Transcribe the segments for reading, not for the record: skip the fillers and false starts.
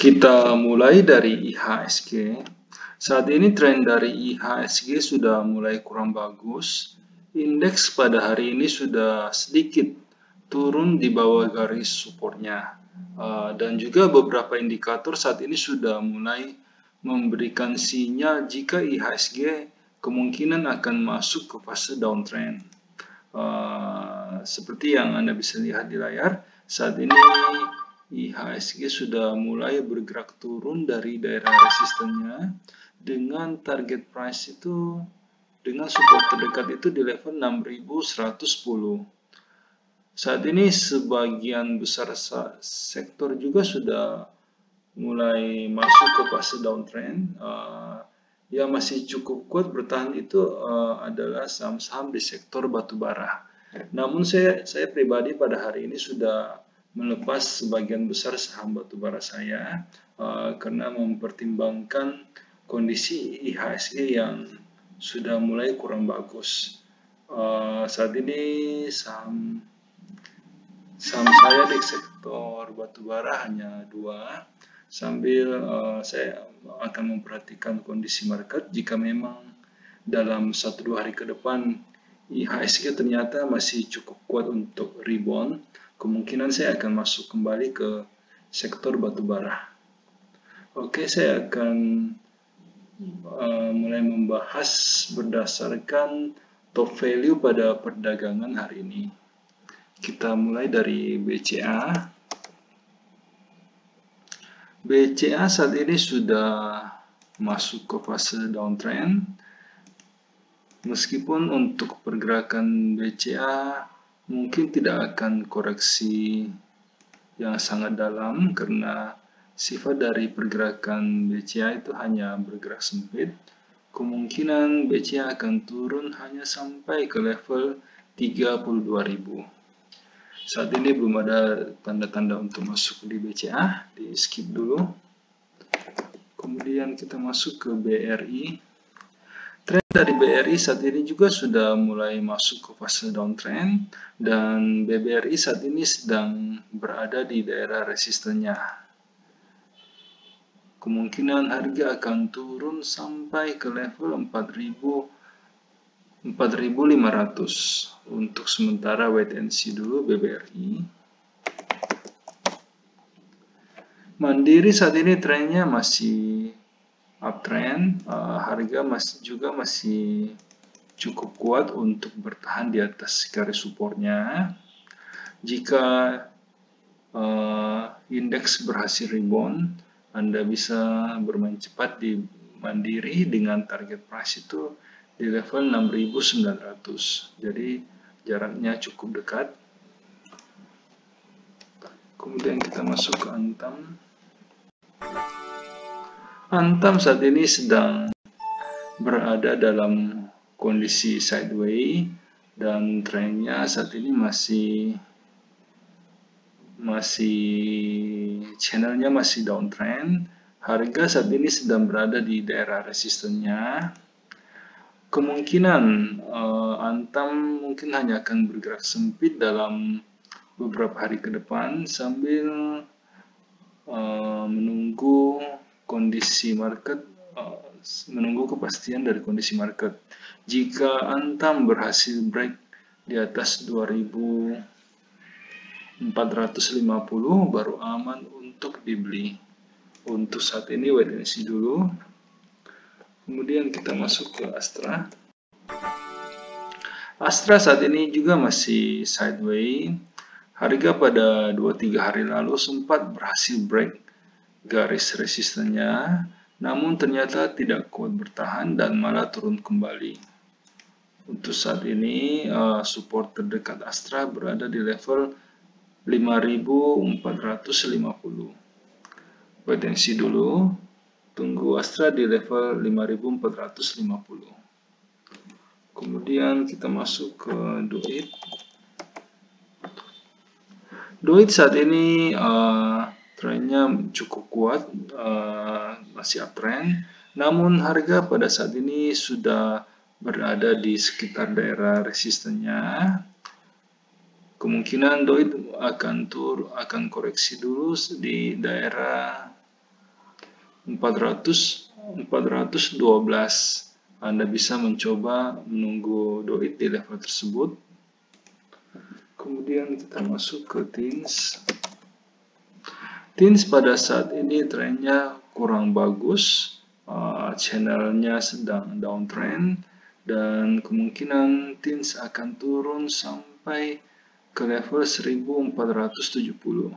Kita mulai dari IHSG. Saat ini tren dari IHSG sudah mulai kurang bagus. Indeks pada hari ini sudah sedikit turun di bawah garis supportnya. Dan juga beberapa indikator saat ini sudah mulai memberikan sinyal jika IHSG kemungkinan akan masuk ke fase downtrend. Seperti yang Anda bisa lihat di layar, saat ini IHSG sudah mulai bergerak turun dari daerah resistennya dengan target price itu dengan support terdekat itu di level 6110. Saat ini sebagian besar sektor juga sudah mulai masuk ke fase downtrend. Yang masih cukup kuat bertahan itu adalah saham-saham di sektor batubara. Namun saya pribadi pada hari ini sudah melepas sebagian besar saham batubara saya karena mempertimbangkan kondisi IHSG yang sudah mulai kurang bagus. Saat ini saham saya di sektor batubara hanya 2, sambil saya akan memperhatikan kondisi market. Jika memang dalam 1-2 hari ke depan IHSG ternyata masih cukup kuat untuk rebound, kemungkinan saya akan masuk kembali ke sektor batubara. Oke, saya akan mulai membahas berdasarkan top value pada perdagangan hari ini. Kita mulai dari BCA. BCA saat ini sudah masuk ke fase downtrend. Meskipun untuk pergerakan BCA mungkin tidak akan koreksi yang sangat dalam karena sifat dari pergerakan BCA itu hanya bergerak sempit. Kemungkinan BCA akan turun hanya sampai ke level 32.000. Saat ini belum ada tanda-tanda untuk masuk di BCA, di skip dulu. Kemudian kita masuk ke BRI. Tren dari BRI saat ini juga sudah mulai masuk ke fase downtrend dan BBRI saat ini sedang berada di daerah resistennya. Kemungkinan harga akan turun sampai ke level 4.500. Untuk sementara wait and see dulu BBRI. Mandiri saat ini trennya masih uptrend, harga masih cukup kuat untuk bertahan di atas garis supportnya. Jika indeks berhasil rebound, Anda bisa bermain cepat di Mandiri dengan target price itu di level 6.900. Jadi jaraknya cukup dekat. Kemudian kita masuk ke Antam. Antam saat ini sedang berada dalam kondisi sideways dan trennya saat ini channelnya masih downtrend. Harga saat ini sedang berada di daerah resistennya. Kemungkinan Antam mungkin hanya akan bergerak sempit dalam beberapa hari ke depan sambil menunggu kondisi market, menunggu kepastian dari kondisi market. Jika Antam berhasil break di atas 2.450 baru aman untuk dibeli. Untuk saat ini wait and see dulu. Kemudian kita masuk ke Astra. Astra saat ini juga masih sideways. Harga pada 2-3 hari lalu sempat berhasil break garis resistennya, namun ternyata tidak kuat bertahan dan malah turun kembali. Untuk saat ini support terdekat Astra berada di level 5.450. Wait and see dulu. Tunggu Astra di level 5.450. Kemudian kita masuk ke Doit. Doit saat ini trennya cukup kuat, masih uptrend. Namun harga pada saat ini sudah berada di sekitar daerah resistennya. Kemungkinan Doit akan koreksi dulu di daerah 412. Anda bisa mencoba menunggu doit di level tersebut. Kemudian kita masuk ke Teens. Teens pada saat ini trennya kurang bagus, channelnya sedang downtrend, dan kemungkinan Teens akan turun sampai ke level 1470.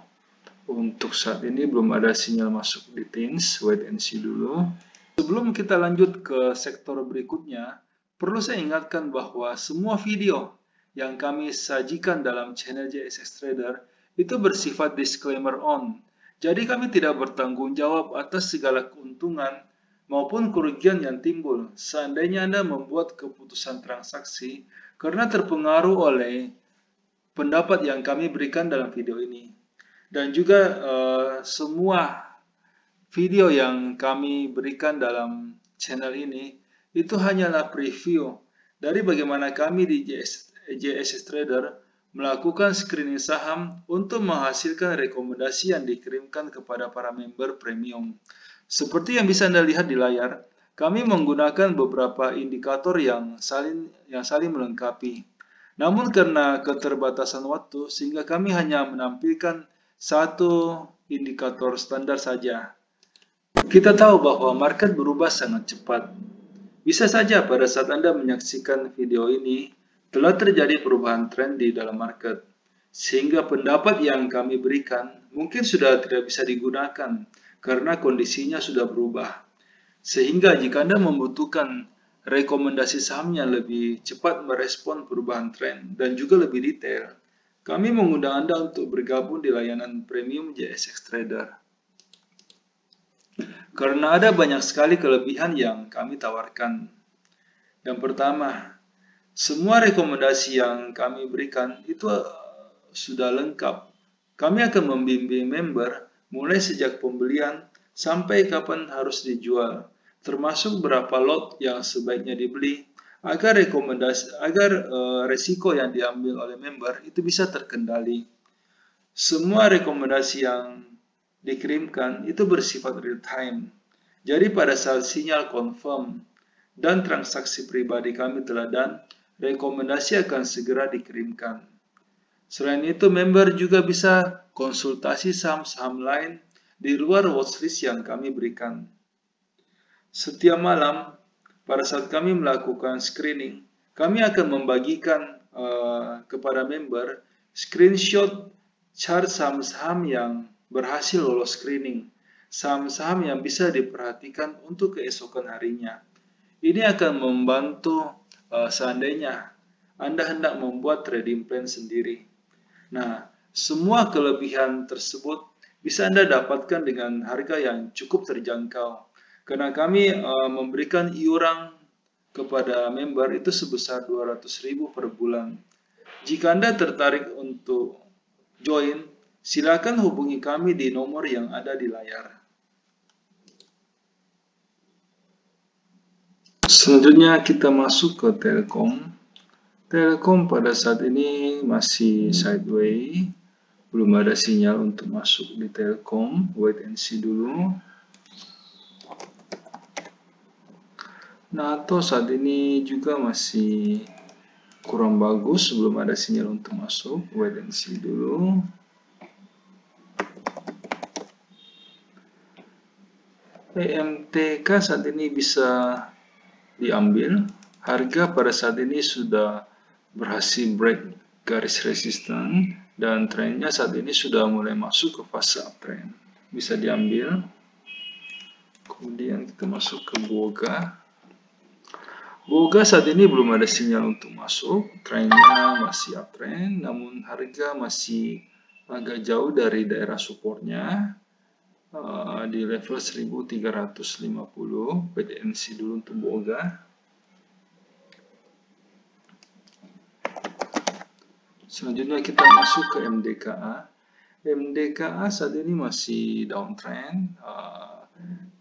Untuk saat ini belum ada sinyal masuk di Teens, wait and see dulu. Sebelum kita lanjut ke sektor berikutnya, perlu saya ingatkan bahwa semua video yang kami sajikan dalam channel JSX Trader itu bersifat disclaimer on. Jadi kami tidak bertanggung jawab atas segala keuntungan maupun kerugian yang timbul seandainya Anda membuat keputusan transaksi karena terpengaruh oleh pendapat yang kami berikan dalam video ini. Dan juga semua video yang kami berikan dalam channel ini itu hanyalah preview dari bagaimana kami di JSX Trader melakukan screening saham untuk menghasilkan rekomendasi yang dikirimkan kepada para member premium. Seperti yang bisa Anda lihat di layar, kami menggunakan beberapa indikator yang saling melengkapi. Namun karena keterbatasan waktu, sehingga kami hanya menampilkan satu indikator standar saja. Kita tahu bahwa market berubah sangat cepat. Bisa saja pada saat Anda menyaksikan video ini, telah terjadi perubahan tren di dalam market, sehingga pendapat yang kami berikan mungkin sudah tidak bisa digunakan karena kondisinya sudah berubah. Sehingga jika Anda membutuhkan rekomendasi saham yang lebih cepat merespon perubahan tren dan juga lebih detail, kami mengundang Anda untuk bergabung di layanan premium JSX Trader. Karena ada banyak sekali kelebihan yang kami tawarkan. Yang pertama, semua rekomendasi yang kami berikan itu sudah lengkap. Kami akan membimbing member mulai sejak pembelian sampai kapan harus dijual, termasuk berapa lot yang sebaiknya dibeli agar resiko yang diambil oleh member itu bisa terkendali. Semua rekomendasi yang dikirimkan itu bersifat real time. Jadi pada saat sinyal confirm dan transaksi pribadi kami telah done, rekomendasi akan segera dikirimkan. Selain itu, member juga bisa konsultasi saham-saham lain di luar watchlist yang kami berikan. Setiap malam, pada saat kami melakukan screening, kami akan membagikan kepada member screenshot chart saham-saham yang berhasil lolos screening, saham-saham yang bisa diperhatikan untuk keesokan harinya. Ini akan membantu seandainya Anda hendak membuat trading plan sendiri. Nah, semua kelebihan tersebut bisa Anda dapatkan dengan harga yang cukup terjangkau. Karena kami memberikan iuran kepada member itu sebesar 200.000 per bulan. Jika Anda tertarik untuk join, silakan hubungi kami di nomor yang ada di layar. Selanjutnya kita masuk ke Telkom. Telkom pada saat ini masih sideways, belum ada sinyal untuk masuk di Telkom, wait and see dulu. NATO saat ini juga masih kurang bagus, belum ada sinyal untuk masuk, wait and see dulu. EMTK saat ini bisa diambil, harga pada saat ini sudah berhasil break garis resisten dan trennya saat ini sudah mulai masuk ke fase uptrend, bisa diambil. Kemudian kita masuk ke Boga. Boga saat ini belum ada sinyal untuk masuk, trennya masih uptrend, namun harga masih agak jauh dari daerah supportnya di level 1350. PTNC dulu untuk Boga. Selanjutnya kita masuk ke MDKA. MDKA saat ini masih downtrend.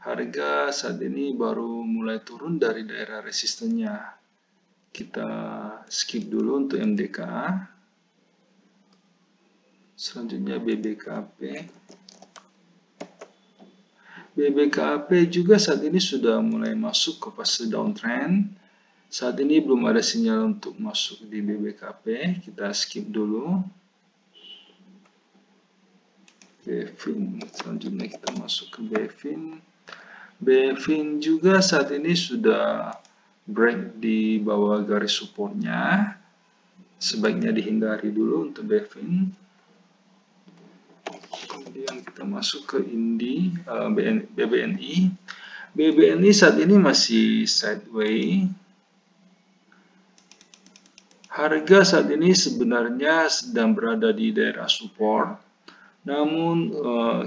Harga saat ini baru mulai turun dari daerah resistennya. Kita skip dulu untuk MDKA. Selanjutnya BBKP. BBKP juga saat ini sudah mulai masuk ke fase downtrend. Saat ini belum ada sinyal untuk masuk di BBKP. Kita skip dulu. BFIN. Selanjutnya kita masuk ke BFIN. BFIN juga saat ini sudah break di bawah garis supportnya. Sebaiknya dihindari dulu untuk BFIN. Kemudian kita masuk ke BBNI. BBNI saat ini masih sideways. Harga saat ini sebenarnya sedang berada di daerah support. Namun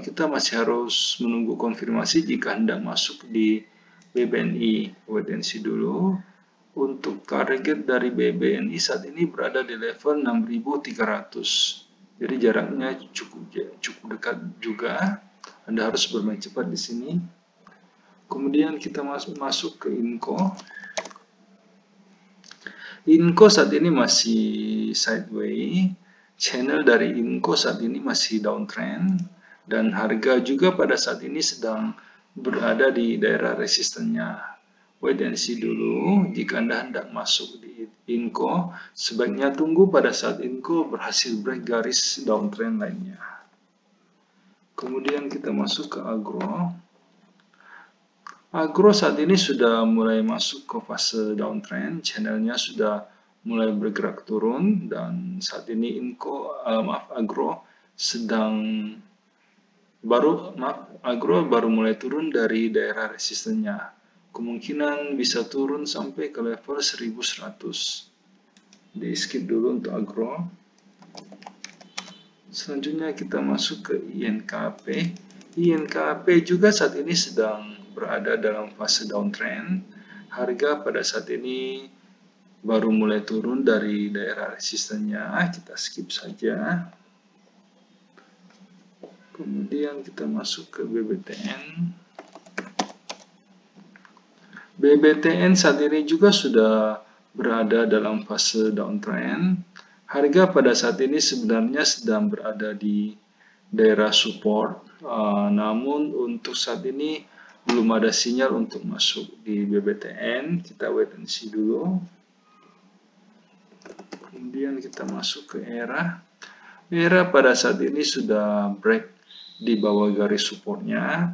kita masih harus menunggu konfirmasi jika hendak masuk di BBNI. Wait and see dulu. Untuk target dari BBNI saat ini berada di level 6.300. Jadi jaraknya cukup dekat juga. Anda harus bermain cepat di sini. Kemudian kita masuk ke INCO. INCO saat ini masih sideways. Channel dari INCO saat ini masih downtrend. Dan harga juga pada saat ini sedang berada di daerah resistennya. Wait and see dulu. Jika Anda hendak masuk di INCO, sebaiknya tunggu pada saat INCO berhasil break garis downtrend lainnya. Kemudian kita masuk ke Agro. Agro saat ini sudah mulai masuk ke fase downtrend, channelnya sudah mulai bergerak turun, dan saat ini Agro baru mulai turun dari daerah resistennya. Kemungkinan bisa turun sampai ke level 1100. Di skip dulu untuk Agro. Selanjutnya kita masuk ke INKP. INKP juga saat ini sedang berada dalam fase downtrend. Harga pada saat ini baru mulai turun dari daerah resistennya. Kita skip saja. Kemudian kita masuk ke BBTN. BBTN saat ini juga sudah berada dalam fase downtrend. Harga pada saat ini sebenarnya sedang berada di daerah support. Namun untuk saat ini belum ada sinyal untuk masuk di BBTN. Kita wait and see dulu. Kemudian kita masuk ke ERA. ERA pada saat ini sudah break di bawah garis supportnya.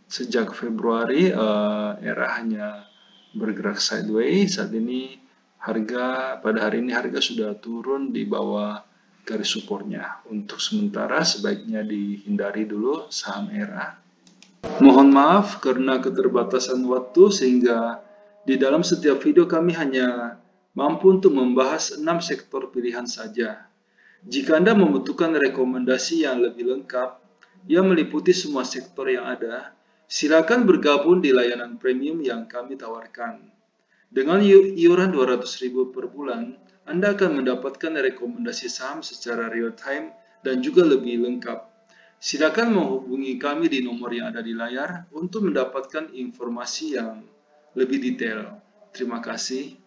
Sejak Februari, ERA hanya bergerak sideways. Saat ini pada hari ini harga sudah turun di bawah garis supportnya. Untuk sementara sebaiknya dihindari dulu saham ERA. Mohon maaf karena keterbatasan waktu sehingga di dalam setiap video kami hanya mampu untuk membahas 6 sektor pilihan saja. Jika Anda membutuhkan rekomendasi yang lebih lengkap yang meliputi semua sektor yang ada, silakan bergabung di layanan premium yang kami tawarkan. Dengan iuran 200.000 per bulan, Anda akan mendapatkan rekomendasi saham secara real time dan juga lebih lengkap. Silakan menghubungi kami di nomor yang ada di layar untuk mendapatkan informasi yang lebih detail. Terima kasih.